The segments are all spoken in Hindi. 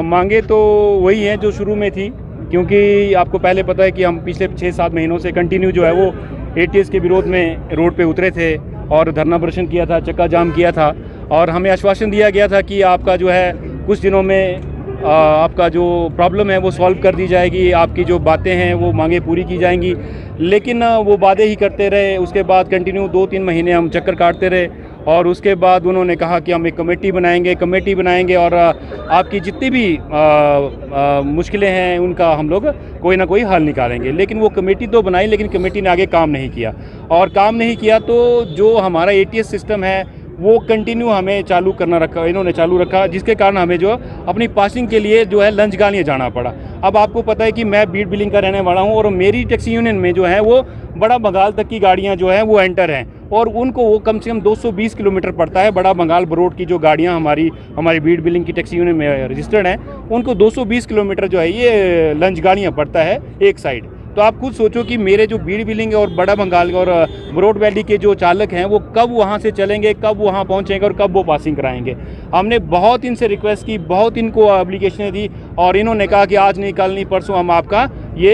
मांगे तो वही हैं जो शुरू में थी, क्योंकि आपको पहले पता है कि हम पिछले 6-7 महीनों से कंटिन्यू जो है वो एटीएस के विरोध में रोड पे उतरे थे और धरना प्रदर्शन किया था, चक्का जाम किया था और हमें आश्वासन दिया गया था कि आपका जो है कुछ दिनों में आपका जो प्रॉब्लम है वो सॉल्व कर दी जाएगी, आपकी जो बातें हैं वो मांगे पूरी की जाएंगी। लेकिन वो वादे ही करते रहे। उसके बाद कंटिन्यू 2-3 महीने हम चक्कर काटते रहे और उसके बाद उन्होंने कहा कि हम एक कमेटी बनाएंगे और आपकी जितनी भी मुश्किलें हैं उनका हम लोग कोई ना कोई हल निकालेंगे। लेकिन वो कमेटी तो बनाई, लेकिन कमेटी ने आगे काम नहीं किया और काम नहीं किया तो जो हमारा एटीएस सिस्टम है वो कंटिन्यू हमें चालू करना रखा, इन्होंने चालू रखा, जिसके कारण हमें जो अपनी पासिंग के लिए जो है लंचगालियाँ जाना पड़ा। अब आपको पता है कि मैं बीड बिलिंग का रहने वाला हूँ और मेरी टैक्सी यूनियन में जो है वो बड़ा बंगाल तक की गाड़ियाँ जो हैं वो एंटर हैं और उनको वो कम से कम 220 किलोमीटर पड़ता है। बड़ा बंगाल बरोड की जो गाड़ियाँ हमारी बीड बिलिंग की टैक्सी यूनियन में रजिस्टर्ड हैं उनको 220 किलोमीटर जो है ये लंच गाड़ियाँ पड़ता है एक साइड। तो आप खुद सोचो कि मेरे जो बीड बिलिंग और बड़ा बंगाल और बरोड वैली के जो चालक हैं वो कब वहाँ से चलेंगे, कब वहाँ पहुँचेंगे और कब वो पासिंग कराएंगे। हमने बहुत इनसे रिक्वेस्ट की, बहुत इनको एप्लीकेशनें दी और इन्होंने कहा कि आज नहीं, कल नहीं, परसों हम आपका ये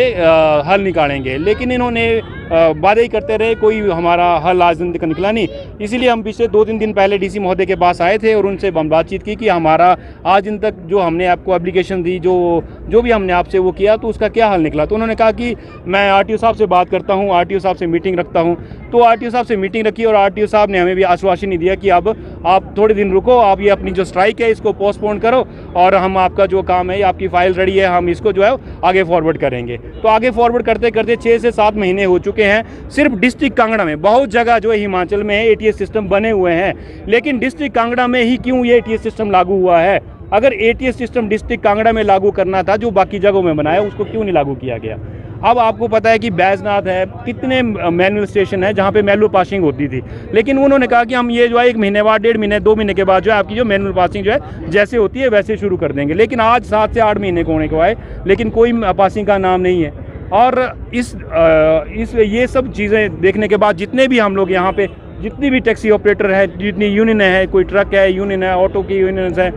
हल निकालेंगे। लेकिन इन्होंने वादे ही करते रहे, कोई हमारा हल आज दिन तक निकला नहीं। इसीलिए हम पिछले 2-3 दिन पहले डीसी महोदय के पास आए थे और उनसे हम बातचीत की कि हमारा आज दिन तक जो हमने आपको एप्लीकेशन दी, जो भी हमने आपसे वो किया, तो उसका क्या हल निकला। तो उन्होंने कहा कि मैं आरटीओ साहब से बात करता हूँ, आरटीओ साहब से मीटिंग रखता हूँ। तो आरटीओ साहब से मीटिंग रखी और आरटीओ साहब ने हमें भी आश्वासन नहीं दिया कि अब आप थोड़े दिन रुको, आप ये अपनी जो स्ट्राइक है इसको पोस्टपोन करो और हम आपका जो काम है, आपकी फाइल रेडी है, हम इसको जो है आगे फॉरवर्ड करेंगे। तो आगे फॉरवर्ड करते करते 6 से 7 महीने हो चुके हैं। सिर्फ डिस्ट्रिक्ट कांगड़ा में, बहुत जगह जो है हिमाचल में एटीएस सिस्टम बने हुए हैं, लेकिन डिस्ट्रिक्ट कांगड़ा में ही क्यों ये एटीएस सिस्टम लागू हुआ है। अगर एटीएस सिस्टम डिस्ट्रिक्ट कांगड़ा में लागू करना था जो बाकी जगहों में बनाया, उसको क्यों नहीं लागू किया गया। अब आपको पता है कि बैजनाथ है, कितने मैनुअल स्टेशन है जहाँ पे मैनुअल पासिंग होती थी, लेकिन उन्होंने कहा कि हम ये जो है 1 महीने बाद, 1.5 महीने, 2 महीने के बाद जो है आपकी जो मैनुअल पासिंग जो है जैसे होती है वैसे शुरू कर देंगे। लेकिन आज 7 से 8 महीने को होने को आए, लेकिन कोई पासिंग का नाम नहीं है। और ये सब चीज़ें देखने के बाद जितने भी हम लोग यहाँ पे, जितनी भी टैक्सी ऑपरेटर है, जितनी यूनियन है, कोई ट्रक है यूनियन है, ऑटो की यूनियन है,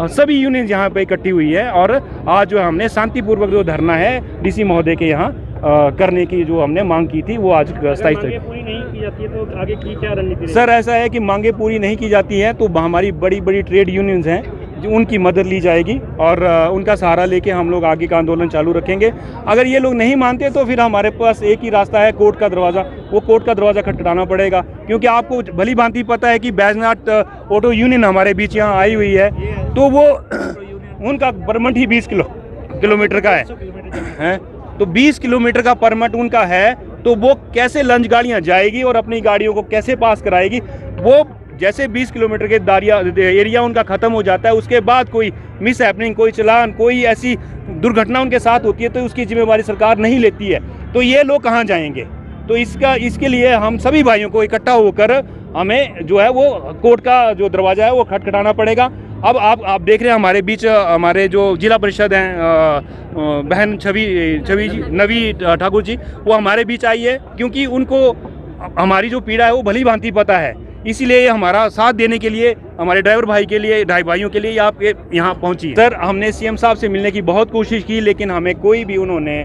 सभी यूनियन यहाँ पे इकट्ठी हुई है और आज जो हमने शांतिपूर्वक जो धरना है डीसी महोदय के यहाँ करने की जो हमने मांग की थी वो आज 27 तक पूरी नहीं की जाती है तो आगे की क्या रणनीति। सर ऐसा है कि मांगे पूरी नहीं की जाती हैं तो हमारी बड़ी बड़ी ट्रेड यूनियंस हैं जो उनकी मदद ली जाएगी और उनका सहारा लेके हम लोग आगे का आंदोलन चालू रखेंगे। अगर ये लोग नहीं मानते तो फिर हमारे पास एक ही रास्ता है, कोर्ट का दरवाज़ा। वो कोर्ट का दरवाज़ा खटखटाना पड़ेगा, क्योंकि आपको भली भांति पता है कि बैजनाथ ऑटो यूनियन हमारे बीच यहाँ आई हुई है, तो वो उनका परमिट ही 20 किलोमीटर का है। तो 20 किलोमीटर का परमिट उनका है, तो वो कैसे लंच गाड़ियाँ जाएगी और अपनी गाड़ियों को कैसे पास कराएगी। वो जैसे 20 किलोमीटर के एरिया उनका ख़त्म हो जाता है, उसके बाद कोई मिस हैपनिंग, कोई चलान, कोई ऐसी दुर्घटना उनके साथ होती है तो उसकी जिम्मेवारी सरकार नहीं लेती है। तो ये लोग कहाँ जाएंगे। तो इसके लिए हम सभी भाइयों को इकट्ठा होकर हमें जो है वो कोर्ट का जो दरवाज़ा है वो खटखटाना पड़ेगा। अब आप देख रहे हैं हमारे बीच हमारे जो जिला परिषद हैं बहन छवि जी, नवी ठाकुर जी, वो हमारे बीच आई है, क्योंकि उनको हमारी जो पीड़ा है वो भली भांति पता है। इसीलिए हमारा साथ देने के लिए, हमारे ड्राइवर भाई के लिए, भाइयों के लिए आप यहाँ पहुँची। सर हमने सीएम साहब से मिलने की बहुत कोशिश की, लेकिन हमें कोई भी उन्होंने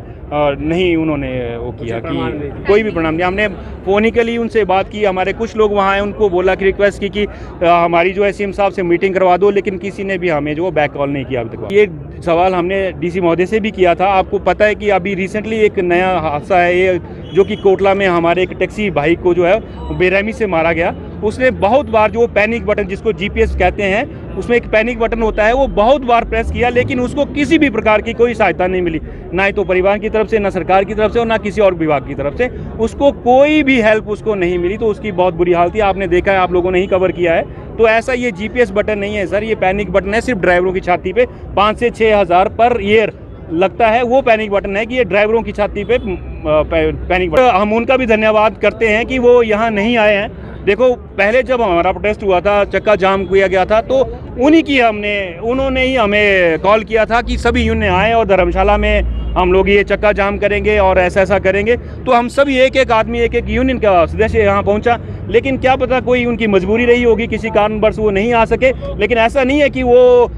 वो किया कि कोई भी प्रणाम नहीं। हमने फोनिकली उनसे बात की, हमारे कुछ लोग वहाँ हैं, उनको बोला कि रिक्वेस्ट की कि हमारी जो है सीएम साहब से मीटिंग करवा दो, लेकिन किसी ने भी हमें जो बैक कॉल नहीं किया अभी तक। ये सवाल हमने डीसी महोदय से भी किया था। आपको पता है कि अभी रिसेंटली एक नया हादसा है ये, जो कि कोटला में हमारे एक टैक्सी भाई को जो है बेरहमी से मारा गया। उसने बहुत बार जो पैनिक बटन, जिसको जीपीएस कहते हैं, उसमें एक पैनिक बटन होता है, वो बहुत बार प्रेस किया, लेकिन उसको किसी भी प्रकार की कोई सहायता नहीं मिली, ना ही तो परिवार की तरफ से, ना सरकार की तरफ से और ना किसी और विभाग की तरफ से। उसको कोई भी हेल्प उसको नहीं मिली, तो उसकी बहुत बुरी हालत थी। आपने देखा है, आप लोगों ने ही कवर किया है। तो ऐसा ये जीपीएस बटन नहीं है सर, ये पैनिक बटन है। सिर्फ ड्राइवरों की छाती पे 5 से 6 हज़ार पर ईयर लगता है, वो पैनिक बटन है कि ये ड्राइवरों की छाती पे पैनिक बटन। हम उनका भी धन्यवाद करते हैं कि वो यहाँ नहीं आए हैं। देखो पहले जब हमारा प्रोटेस्ट हुआ था, चक्का जाम किया गया था, तो उन्होंने ही हमें कॉल किया था कि सभी यूनियन आए और धर्मशाला में हम लोग ये चक्का जाम करेंगे और ऐसा करेंगे। तो हम सभी एक आदमी, एक यूनियन का सदस्य यहाँ पहुँचा, लेकिन क्या पता कोई उनकी मजबूरी रही होगी, किसी कारणवश वो नहीं आ सके। लेकिन ऐसा नहीं है कि वो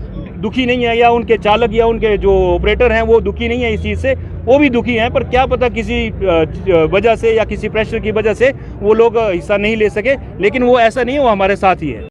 दुखी नहीं है, या उनके चालक या उनके जो ऑपरेटर हैं वो दुखी नहीं है इस चीज़ से, वो भी दुखी हैं। पर क्या पता किसी वजह से या किसी प्रेशर की वजह से वो लोग हिस्सा नहीं ले सके, लेकिन वो ऐसा नहीं है, वो हमारे साथ ही है।